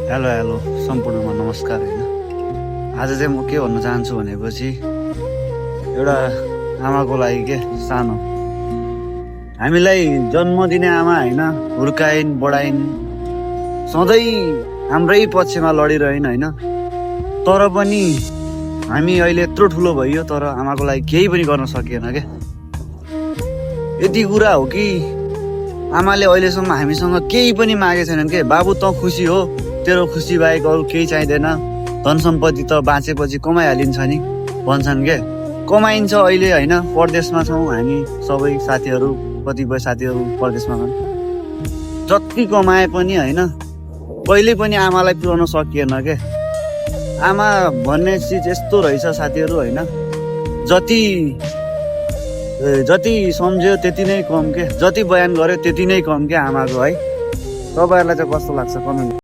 Hello hello सम्पूर्णमा नमस्कार होइन। आज चाहिँ म के भन्न चाहन्छु भनेपछि एउटा आमाको लागि के सानो हामीलाई जन्म दिने आमा होइन, हुर्काइन् बढाइन्, सधैँ हाम्रै पक्षमा लडिरहन् होइन। तर पनि हामी अहिले यत्रो ठुलो भइयो तर आमाको लागि केही पनि गर्न सकिएन के। यति कुरा हो कि आमाले अहिलेसम्म हामीसँग केही पनि मागे छैनन् के। बाबु त खुसी हो, तेरो खुसी बाहेक अरू केही चाहिँदैन, धन सम्पत्ति त बाँचेपछि कमाइहालिन्छ नि भन्छन् के। कमाइन्छ अहिले होइन, परदेशमा छौँ हामी सबै साथीहरू, कतिपय साथीहरू परदेशमा छन्। जति कमाए पनि होइन कहिले पनि आमालाई पुर्याउन सकिएन के। आमा भन्ने चिज यस्तो रहेछ साथीहरू होइन, जति सम्झ्यो त्यति नै कम के, जति बयान गर्यो त्यति नै कम के आमाको है। तपाईँहरूलाई चाहिँ कस्तो लाग्छ कमेन्ट